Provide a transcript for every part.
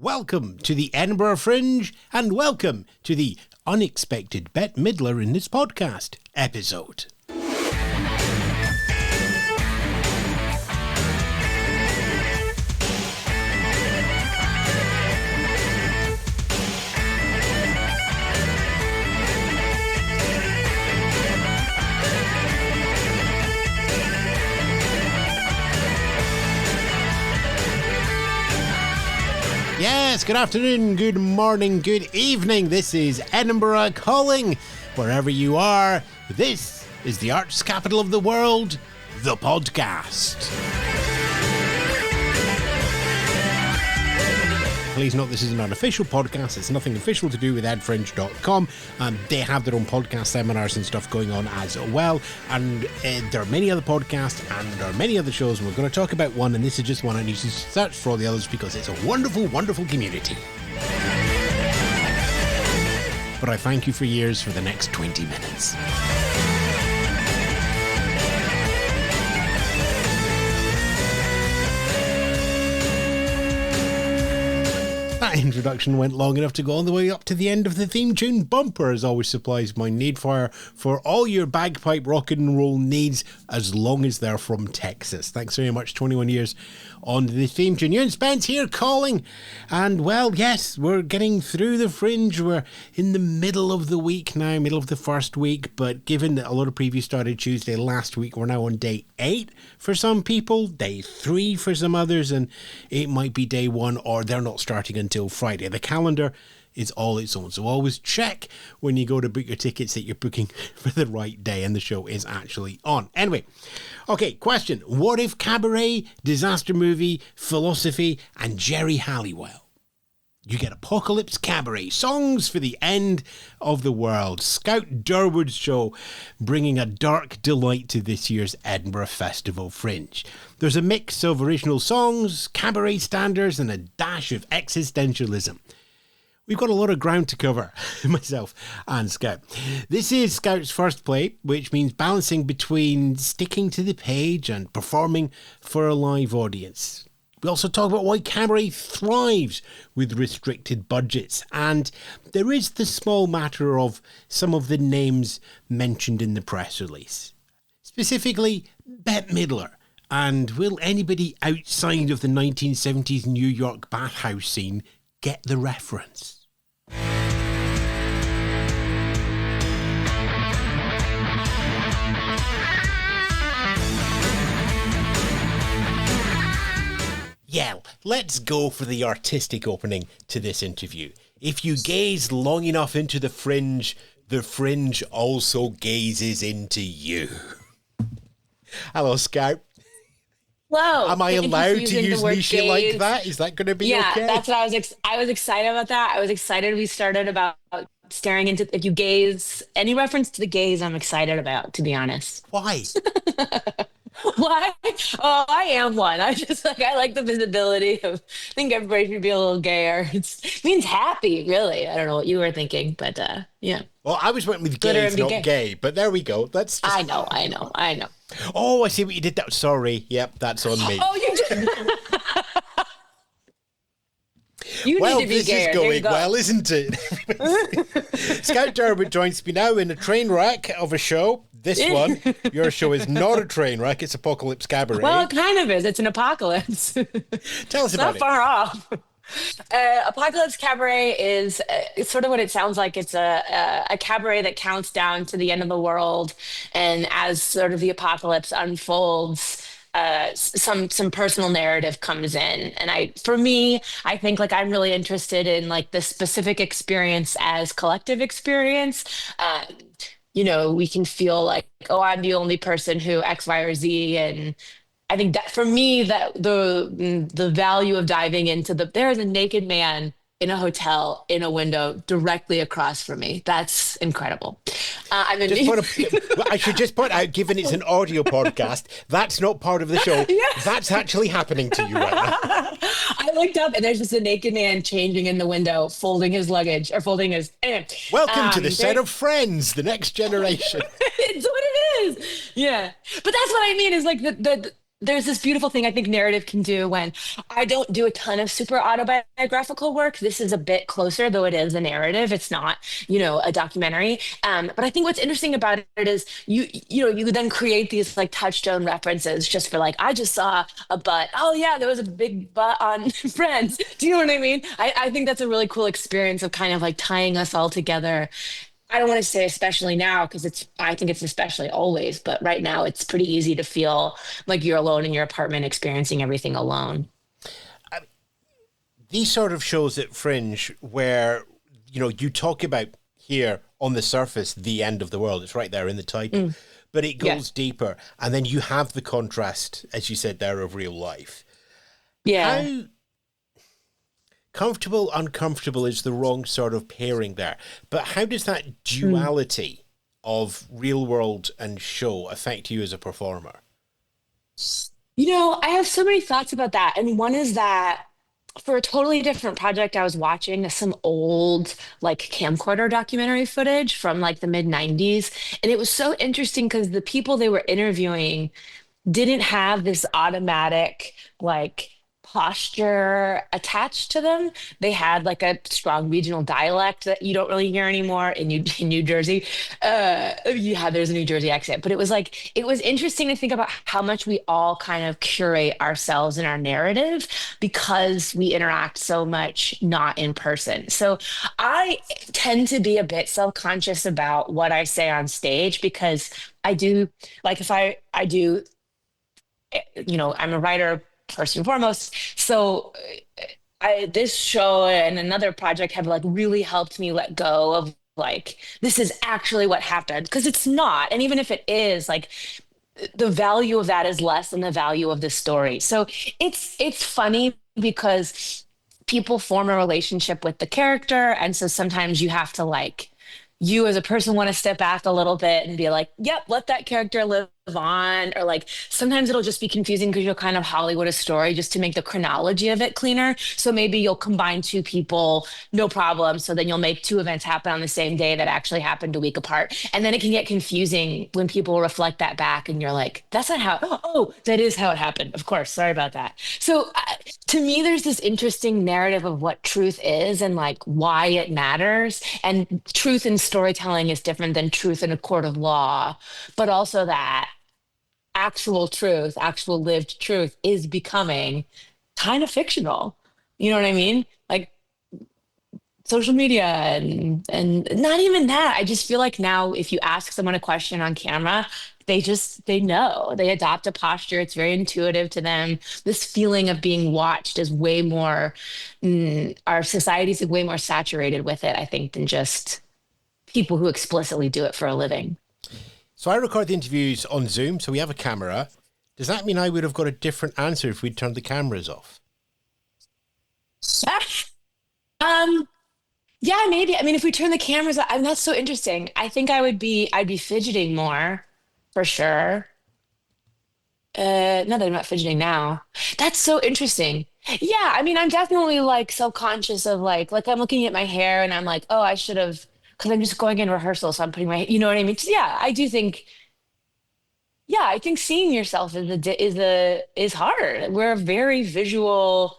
Welcome to the Edinburgh Fringe, and welcome to the unexpected Bette Midler in this podcast episode. Yes, good afternoon, good morning, good evening. This is Edinburgh calling. Wherever you are, this is the arts capital of the world, the podcast. Please note this is an unofficial podcast. It's nothing official to do with edfringe.com. They have their own podcast seminars and stuff going on as well. And there are many other podcasts and there are many other shows. And we're going to talk about one, and this is just one. I need to search for all the others because it's a wonderful, wonderful community. But I thank you for years for the next 20 minutes. That introduction went long enough to go all the way up to the end of the theme tune. Bumper, as always, supplies my need for all your bagpipe rock and roll needs, as long as they're from Texas. Thanks very much. 21 years on the theme tune. Ewan, Spence here calling. And, well, yes, we're getting through the Fringe. We're in the middle of the week now, middle of the first week. But given that a lot of previews started Tuesday last week, we're now on day 8 for some people, day 3 for some others, and it might be day 1, or they're not starting until Friday. The calendar is all its own, so always check when you go to book your tickets that you're booking for the right day and the show is actually on. Anyway, okay, question. What if cabaret, disaster movie, philosophy, and Geri Halliwell? You get Apocalypse Cabaret, songs for the end of the world. Scout Durwood's show, bringing a dark delight to this year's Edinburgh Festival Fringe. There's a mix of original songs, cabaret standards, and a dash of existentialism. We've got a lot of ground to cover, myself and Scout. This is Scout's first play, which means balancing between sticking to the page and performing for a live audience. We also talk about why cabaret thrives with restricted budgets. And there is the small matter of some of the names mentioned in the press release. Specifically, Bette Midler. And will anybody outside of the 1970s New York bathhouse scene get the reference? Yeah, let's go for the artistic opening to this interview. If you gaze long enough into the Fringe also gazes into you. Hello, Scout. Hello. Am I allowed to use niche like that? Is that going to be okay? Yeah, that's what I was excited about that. I was excited we started about staring into, if you gaze, any reference to the gaze I'm excited about, to be honest. Why? Why? Oh, I am one. I like the visibility of, I think everybody should be a little gayer. It means happy, really. I don't know what you were thinking, but yeah. Well, I was went with gays, not gay, but there we go. That's just... I know. Oh, I see what you did. Sorry. Yep, that's on me. Oh, you did. You well, need to be this gayer. Is going well, isn't it? Scout Durwood joins me now in a train wreck of a show. This one, your show is not a train wreck, it's Apocalypse Cabaret. Well, it kind of is. It's an apocalypse. Tell us about it. It's not far off. Apocalypse Cabaret is it's sort of what it sounds like. It's a cabaret that counts down to the end of the world. And as sort of the apocalypse unfolds, some personal narrative comes in. And I think like I'm really interested in like the specific experience as collective experience. We can feel like, oh, I'm the only person who X, Y, or Z. And I think that for me, that the value of diving into there is a naked man in a hotel in a window directly across from me. That's incredible. I should just point out, given it's an audio podcast, that's not part of the show. Yes. That's actually happening to you right now. I looked up and there's just a naked man changing in the window, folding his luggage or folding his. Welcome to the set of Friends, the next generation. It's what it is. Yeah. But that's what I mean is like there's this beautiful thing I think narrative can do when I don't do a ton of super autobiographical work. This is a bit closer, though it is a narrative. It's not, a documentary. But I think what's interesting about it is you then create these like touchstone references just for like, I just saw a butt. Oh yeah, there was a big butt on Friends. Do you know what I mean? I think that's a really cool experience of kind of like tying us all together. I don't want to say especially now because I think it's especially always, but right now it's pretty easy to feel like you're alone in your apartment experiencing everything alone. These sort of shows at Fringe where, you talk about here on the surface, the end of the world, it's right there in the title, but it goes deeper. And then you have the contrast, as you said there, of real life. Yeah. How comfortable, uncomfortable is the wrong sort of pairing there. But how does that duality of real world and show affect you as a performer? I have so many thoughts about that. And one is that for a totally different project, I was watching some old like camcorder documentary footage from like the mid 90s. And it was so interesting because the people they were interviewing didn't have this automatic like posture attached to them. They had like a strong regional dialect that you don't really hear anymore in New Jersey. Yeah, there's a New Jersey accent, but it was interesting to think about how much we all kind of curate ourselves in our narrative because we interact so much not in person. So I tend to be a bit self-conscious about what I say on stage because I do like if I do I'm a writer first and foremost. So this show and another project have like really helped me let go of like, this is actually what happened because it's not. And even if it is like, the value of that is less than the value of the story. So it's funny because people form a relationship with the character. And so sometimes you have to like, you as a person want to step back a little bit and be like, yep, let that character live on. Or like sometimes it'll just be confusing because you'll kind of Hollywood a story just to make the chronology of it cleaner. So maybe you'll combine two people, no problem. So then you'll make two events happen on the same day that actually happened a week apart. And then it can get confusing when people reflect that back and you're like, that's not how, oh, that is how it happened. Of course. Sorry about that. So to me, there's this interesting narrative of what truth is and like why it matters. And truth in storytelling is different than truth in a court of law, but also that actual truth, actual lived truth is becoming kind of fictional. You know what I mean? Like social media and not even that. I just feel like now if you ask someone a question on camera, they know. They adopt a posture. It's very intuitive to them. This feeling of being watched is way more our society's way more saturated with it, I think, than just people who explicitly do it for a living. So I record the interviews on Zoom, so we have a camera. Does that mean I would have got a different answer if we'd turned the cameras off? Yeah, maybe. I mean, if we turn the cameras on, I mean, that's so interesting. I think I'd be fidgeting more for sure. Not that I'm not fidgeting now. That's so interesting. Yeah, I mean, I'm definitely like self-conscious of like I'm looking at my hair and I'm like, oh, I should have, because I'm just going in rehearsal, so I'm putting you know what I mean? So, yeah, I do think, yeah, I think seeing yourself is hard. We're a very visual.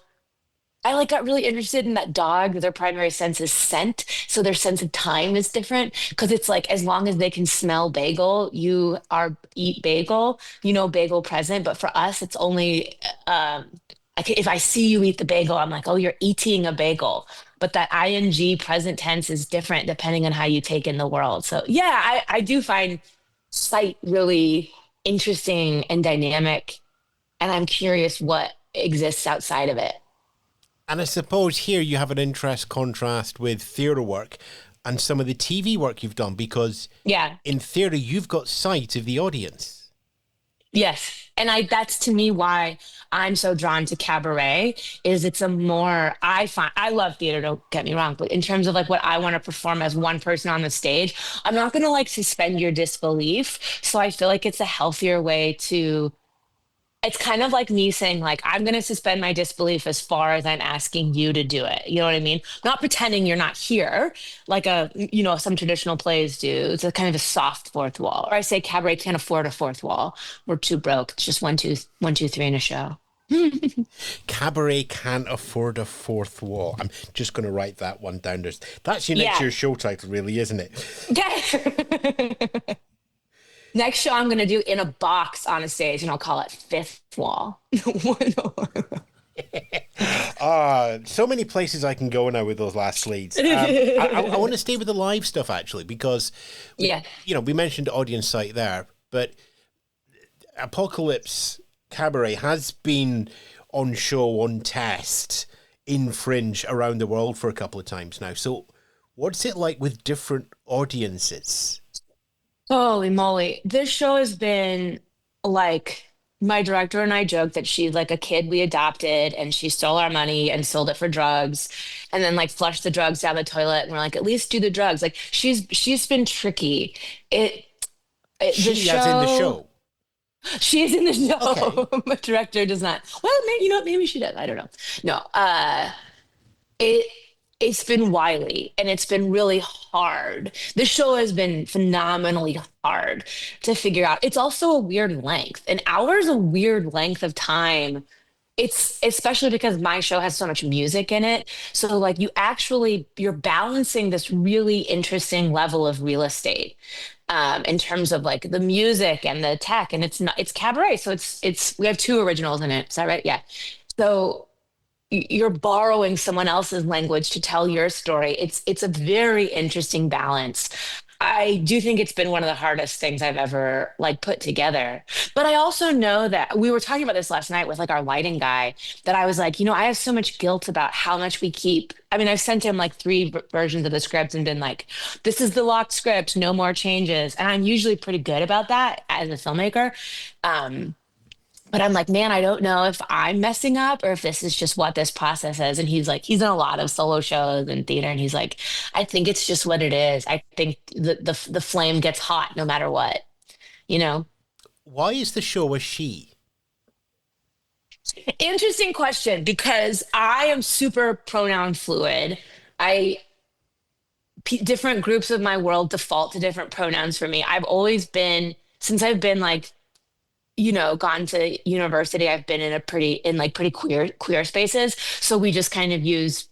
I like got really interested in that dog. Their primary sense is scent, so their sense of time is different because it's like as long as they can smell bagel, you are eat bagel, bagel present. But for us, it's only if I see you eat the bagel, I'm like, oh, you're eating a bagel. But that ing present tense is different depending on how you take in the world. So yeah, I do find sight really interesting and dynamic, and I'm curious what exists outside of it. And I suppose here you have an interest contrast with theatre work and some of the TV work you've done because in theatre you've got sight of the audience. Yes. And that's to me why I'm so drawn to cabaret is it's a more, I love theater, don't get me wrong, but in terms of like what I want to perform as one person on the stage, I'm not going to like suspend your disbelief. So I feel like it's a healthier way to it's kind of like me saying like I'm going to suspend my disbelief as far as I'm asking you to do it. You know what I mean? Not pretending you're not here like some traditional plays do. It's a kind of a soft fourth wall. Or I say cabaret can't afford a fourth wall. We're too broke. It's just one, two, three in a show. Cabaret can't afford a fourth wall. I'm just going to write that one down. That's your next Yeah. year's show title, really, isn't it? Okay. Next show I'm going to do in a box on a stage and I'll call it Fifth Wall. So many places I can go now with those last leads. I want to stay with the live stuff, actually, because, Yeah. we mentioned audience sight there, but Apocalypse Cabaret has been on show, on test, in Fringe around the world for a couple of times now. So what's it like with different audiences? Holy moly. This show has been like my director and I joke that she's like a kid we adopted and she stole our money and sold it for drugs and then like flushed the drugs down the toilet and we're like, at least do the drugs. Like she's been tricky. The She, as in the show, show. she's in the Okay. show. My director does not. Well, maybe, maybe she does. I don't know. No, it it's been wily and it's been really hard. The show has been phenomenally hard to figure out. It's also a weird length. An hour is a weird length of time. It's especially because my show has so much music in it. So like you're balancing this really interesting level of real estate in terms of like the music and the tech and it's cabaret. So it's we have two originals in it. Is that right? Yeah. So you're borrowing someone else's language to tell your story. It's a very interesting balance. I do think it's been one of the hardest things I've ever like put together. But I also know that we were talking about this last night with like our lighting guy that I was like, I have so much guilt about how much we keep. I mean, I've sent him like three versions of the script and been like, this is the locked script, no more changes. And I'm usually pretty good about that as a filmmaker. But I'm like, man, I don't know if I'm messing up or if this is just what this process is. And he's like, he's done a lot of solo shows and theater, and he's like, I think it's just what it is. I think the flame gets hot no matter what, you know. Why is the show a she? Interesting question because I am super pronoun fluid. I Different groups of my world default to different pronouns for me. I've always been since I've been like gone to university, I've been in like pretty queer spaces. So we just kind of use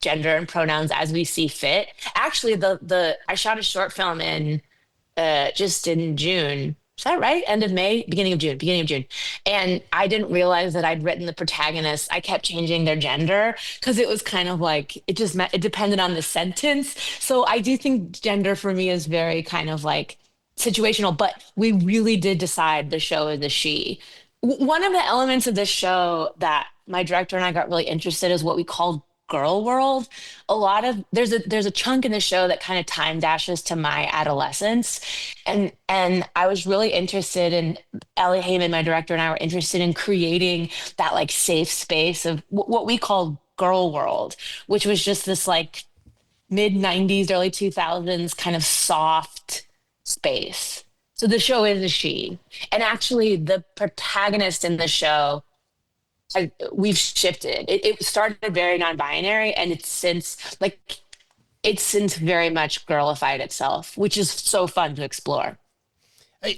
gender and pronouns as we see fit. Actually, the I shot a short film in just in June. Is that right? End of May, beginning of June. And I didn't realize that I'd written the protagonist. I kept changing their gender because it was kind of like it depended on the sentence. So I do think gender for me is very kind of like situational, but we really did decide the show is a she. One of the elements of this show that my director and I got really interested is what we call girl world. There's a chunk in the show that kind of time dashes to my adolescence, and I was really interested in Ellie Heyman, my director, and I were interested in creating that like safe space of what we call girl world, which was just this like mid 90s, early 2000s kind of soft space. So the show is a she. And actually, the protagonist in the show, we've shifted. It started very non-binary, and it's since very much girlified itself, which is so fun to explore.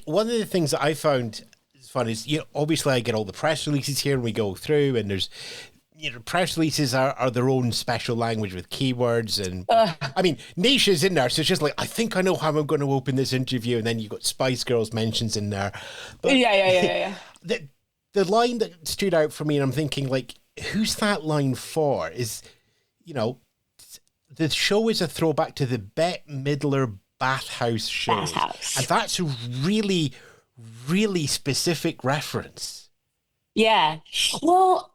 One of the things that I found fun is, obviously I get all the press releases here and we go through, and there's, press releases are their own special language with keywords. And I mean, Nisha's in there. So it's just like, I think I know how I'm going to open this interview. And then you've got Spice Girls mentions in there. But Yeah. the line that stood out for me, and I'm thinking, like, who's that line for? Is, the show is a throwback to the Bette Midler bathhouse show. Bathhouse. And that's a really, really specific reference. Yeah. Well,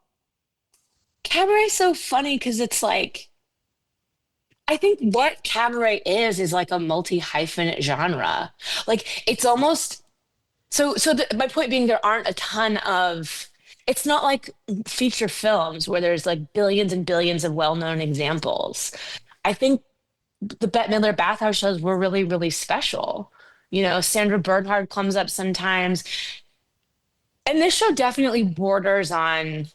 cabaret's so funny because it's like, I think what cabaret is like a multi-hyphenate genre. Like it's almost my point being there aren't a ton of it's not like feature films where there's like billions and billions of well-known examples. I think the Bette Midler bathhouse shows were really, really special. Sandra Bernhard comes up sometimes. And this show definitely borders on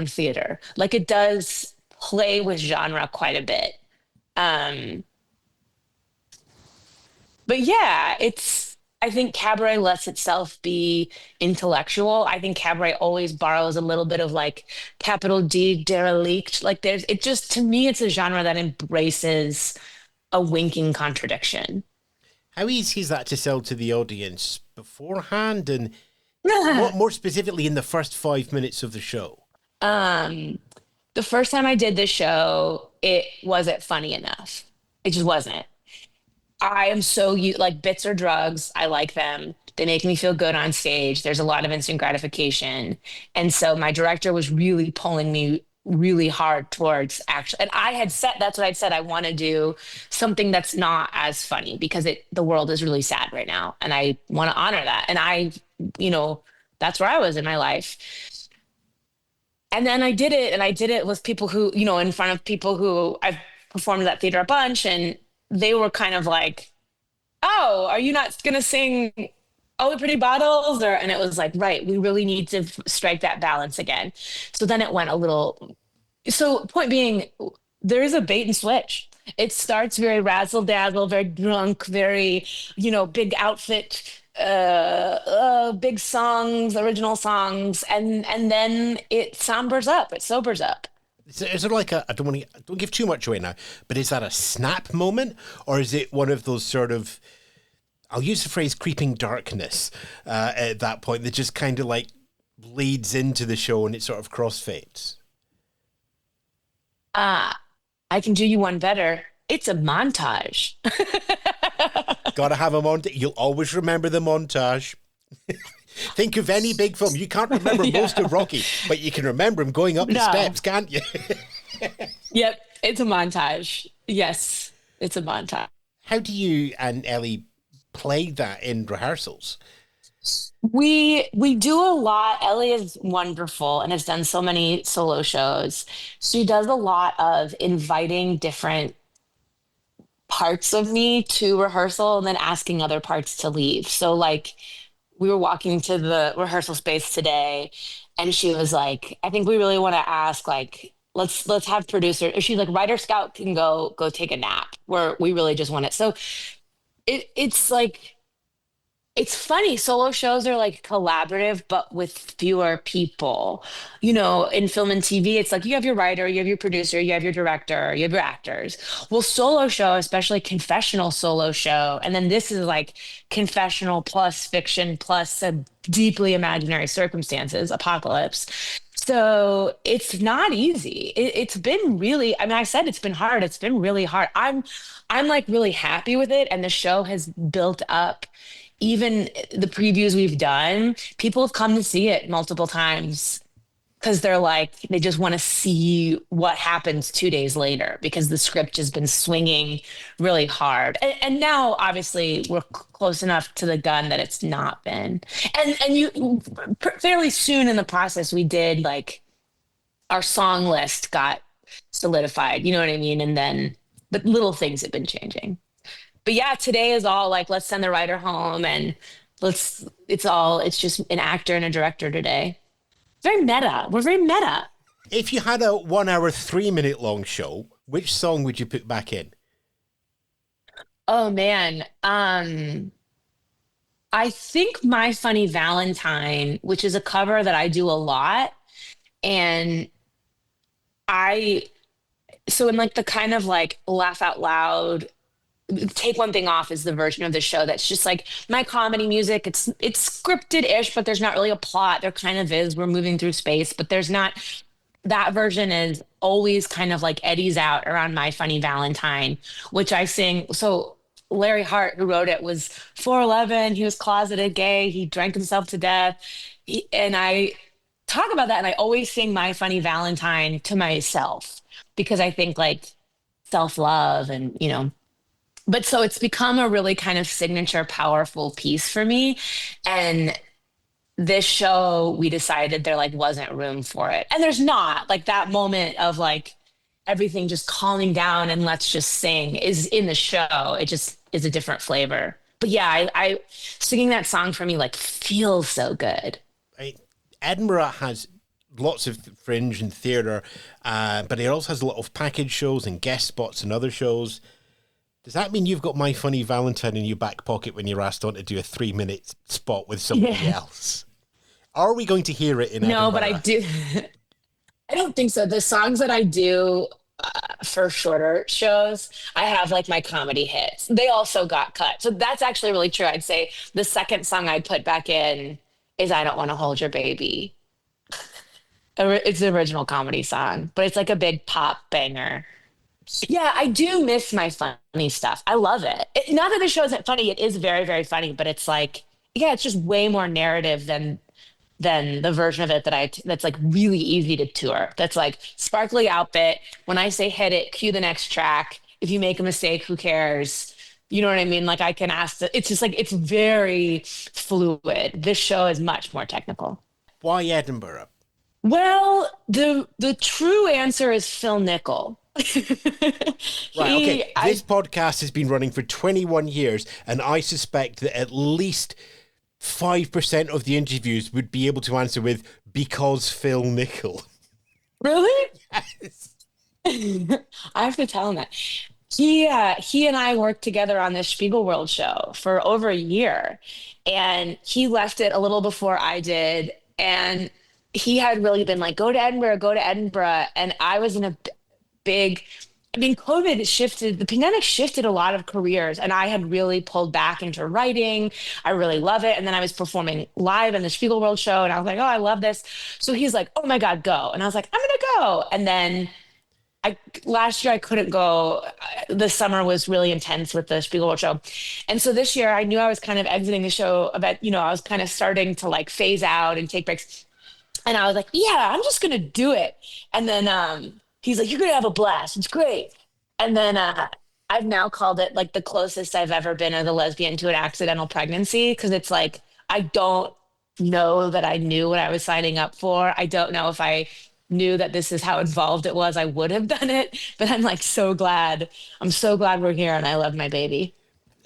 theater. Like it does play with genre quite a bit. Um, but yeah, I think Cabaret lets itself be intellectual. I think Cabaret always borrows a little bit of like capital D derelict. Like it just, to me, it's a genre that embraces a winking contradiction. How easy is that to sell to the audience beforehand, and more specifically in the first 5 minutes of the show? um, the first time I did this show, it wasn't funny enough. It just wasn't. I am so like bits or drugs. I like them. They make me feel good on stage. There's a lot of instant gratification. And so my director was really pulling me really hard towards action. And I had said, that's what I'd said. I want to do something that's not as funny because the world is really sad right now. And I want to honor that. And you know, that's where I was in my life. And then I did it, and I did it with people who, in front of people who I've performed at that theater a bunch, and they were kind of like, "Oh, are you not gonna sing Oh the Pretty Bottles?" Or and it was like, right, we really need to strike that balance again. So then it went a little. So point being, there is a bait and switch. It starts very razzle dazzle, very drunk, very, big outfit, big songs, original songs, and then it sombers up, it sobers up. Is there like I don't give too much away now, but is that a snap moment, or is it one of those sort of, I'll use the phrase creeping darkness at that point that just kind of like bleeds into the show and it sort of crossfades? Ah, I can do you one better. It's a montage. Gotta have a montage. You'll always remember the montage. Think of any big film. You can't remember most of Rocky, but you can remember him going up the steps, can't you? Yep, it's a montage. Yes, it's a montage. How do you and Ellie play that in rehearsals? We do a lot. Ellie is wonderful and has done so many solo shows. She does a lot of inviting different parts of me to rehearsal and then asking other parts to leave. So like we were walking to the rehearsal space today and she was like, I think we really want to ask like let's have producer. She's like, writer Scout can go take a nap where we really just want it. So it's like it's funny. Solo shows are like collaborative, but with fewer people. In film and TV, it's like you have your writer, you have your producer, you have your director, you have your actors. Well, solo show, especially confessional solo show, and then this is like confessional plus fiction plus a deeply imaginary circumstances, apocalypse. So it's not easy. It's been really, I mean, I said it's been hard. It's been really hard. I'm like really happy with it. And the show has built up even the previews we've done, people have come to see it multiple times because they're like, they just want to see what happens 2 days later because the script has been swinging really hard. And now, obviously, we're close enough to the gun that it's not been. And fairly soon in the process, we did like our song list got solidified. You know what I mean? And then, but little things have been changing. But yeah, today is all like, let's send the writer home and it's just an actor and a director today. Very meta. We're very meta. If you had a 1 hour, 3 minute long show, which song would you put back in? Oh man. I think My Funny Valentine, which is a cover that I do a lot. And so in like the kind of like laugh out loud, take one thing off is the version of the show that's just like my comedy music. It's scripted-ish, but there's not really a plot. There kind of is. We're moving through space, but there's not. That version is always kind of like eddies out around My Funny Valentine, which I sing. So Larry Hart, who wrote it, was 4'11". He was closeted gay. He drank himself to death. And I talk about that, and I always sing My Funny Valentine to myself because I think like self-love and, but so it's become a really kind of signature, powerful piece for me. And this show, we decided there like wasn't room for it. And there's not like that moment of like everything just calming down and let's just sing is in the show. It just is a different flavor. But yeah, I singing that song for me like feels so good. Edinburgh has lots of fringe and theatre, but it also has a lot of package shows and guest spots and other shows. Does that mean you've got My Funny Valentine in your back pocket when you're asked on to do a 3-minute spot with somebody else? Are we going to hear it in Edinburgh? No, but I do. I don't think so. The songs that I do for shorter shows, I have like my comedy hits. They also got cut. So that's actually really true. I'd say the second song I'd put back in is I Don't Want to Hold Your Baby. It's an original comedy song, but it's like a big pop banger. Yeah, I do miss my funny stuff. I love it. Not that the show isn't funny. It is very, very funny, but it's like, yeah, it's just way more narrative than the version of it that's like really easy to tour. That's like sparkly outfit. When I say hit it, cue the next track. If you make a mistake, who cares? You know what I mean? Like I can ask. It's just like it's very fluid. This show is much more technical. Why Edinburgh? Well, the true answer is Phil Nickel. Right, okay. This podcast has been running for 21 years, and I suspect that at least 5% of the interviews would be able to answer with, because Phil Nickel. Really? Yes. I have to tell him that. He and I worked together on this Spiegelworld show for over a year, and he left it a little before I did, and he had really been like, go to Edinburgh. And I was in a big, I mean, the pandemic shifted a lot of careers, and I had really pulled back into writing. I really love it. And then I was performing live in the Spiegelworld show, and I was like, oh, I love this. So he's like, oh my God, go. And I was like, I'm going to go. And then last year I couldn't go. The summer was really intense with the Spiegelworld show. And so this year I knew I was kind of exiting the show I was kind of starting to like phase out and take breaks. And I was like, yeah, I'm just going to do it. And then he's like, you're going to have a blast. It's great. And then I've now called it like the closest I've ever been as a lesbian to an accidental pregnancy. Because it's like, I don't know that I knew what I was signing up for. I don't know if I knew that this is how involved it was. I would have done it. But I'm like so glad. I'm so glad we're here, and I love my baby.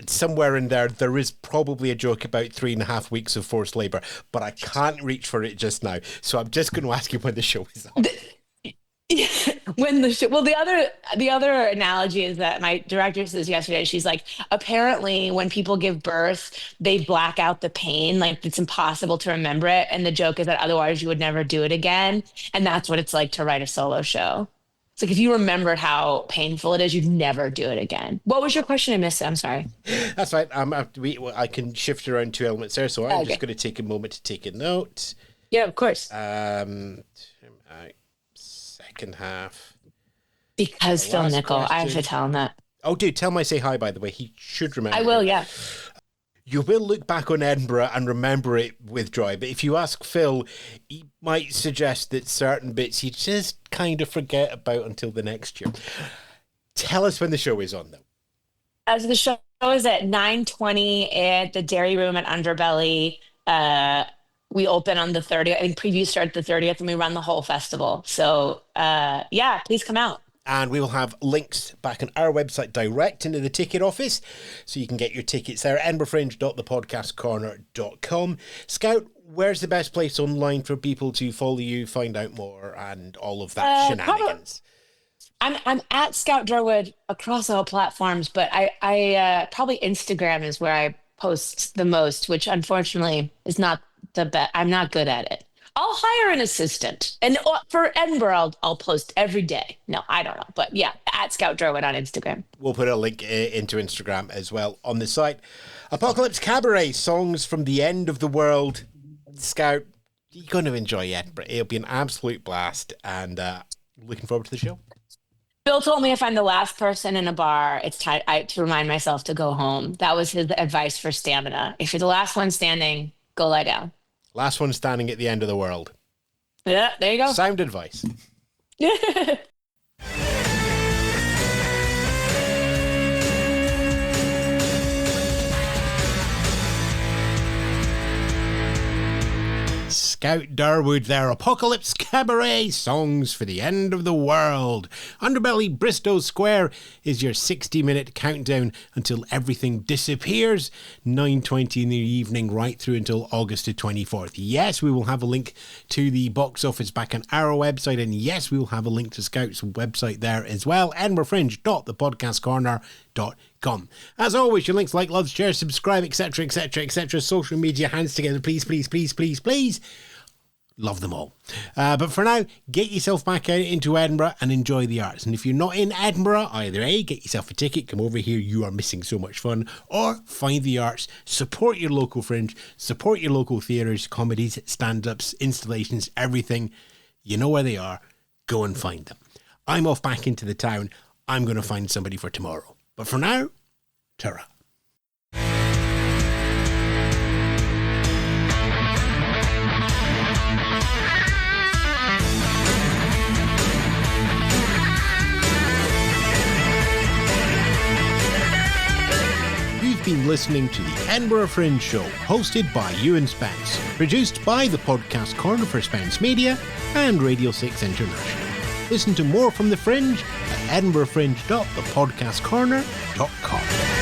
Somewhere in there is probably a joke about 3.5 weeks of forced labor, but I can't reach for it just now. So I'm just going to ask you when the show is on. When the show, well, the other analogy is that my director says yesterday, she's like, apparently when people give birth, they black out the pain. Like it's impossible to remember it. And the joke is that otherwise you would never do it again. And that's what it's like to write a solo show. It's like if you remembered how painful it is, you'd never do it again. What was your question? I missed it. I'm sorry. That's right. I can shift around 2 elements there, so I'm just going to take a moment to take a note. Yeah, of course. Second half. Because Phil Nickel, I have to tell him that. Oh, dude, tell him I say hi, by the way. He should remember. I will, yeah. You will look back on Edinburgh and remember it with joy, but if you ask Phil, he might suggest that certain bits you just kind of forget about until the next year. Tell us when the show is on, though. As the show is at 9:20 at the Dairy Room at Underbelly. We open on the 30th. I think previews start the 30th, and we run the whole festival. So, yeah, please come out. And we will have links back on our website direct into the ticket office, so you can get your tickets there at edinburghfringe.thepodcastcorner.com. Scout, where's the best place online for people to follow you, find out more, and all of that shenanigans? I'm at Scout Durwood across all platforms, but I probably Instagram is where I post the most, which unfortunately is not the best. I'm not good at it. I'll hire an assistant, and for Edinburgh, I'll post every day. No, I don't know, but yeah, at Scout Durwood on Instagram. We'll put a link into Instagram as well on the site. Apocalypse Cabaret, songs from the end of the world. Scout, you're going to enjoy Edinburgh. It'll be an absolute blast, and looking forward to the show. Bill told me if I'm the last person in a bar, it's time to remind myself to go home. That was his advice for stamina. If you're the last one standing, go lie down. Last one standing at the end of the world. Yeah, there you go. Sound advice. Scout Durwood there. Apocalypse Cabaret, songs for the end of the world. Underbelly Bristol Square is your 60-minute countdown until everything disappears. 9:20 in the evening right through until August the 24th. Yes, we will have a link to the box office back on our website, and yes, we will have a link to Scout's website there as well. EdinburghFringe.thepodcastcorner.com. As always, your links, like, love, share, subscribe, etc, etc, etc. Social media, hands together, please, please, please, please, please. Love them all. But for now, get yourself back out into Edinburgh and enjoy the arts. And if you're not in Edinburgh, either A, get yourself a ticket, come over here, you are missing so much fun, or find the arts, support your local fringe, support your local theatres, comedies, stand-ups, installations, everything. You know where they are. Go and find them. I'm off back into the town. I'm going to find somebody for tomorrow. But for now, ta-ra. You've been listening to the Edinburgh Fringe Show, hosted by Ewan Spence, produced by the Podcast Corner for Spence Media and Radio 6 International. Listen to more from the Fringe at edinburghfringe.thepodcastcorner.com.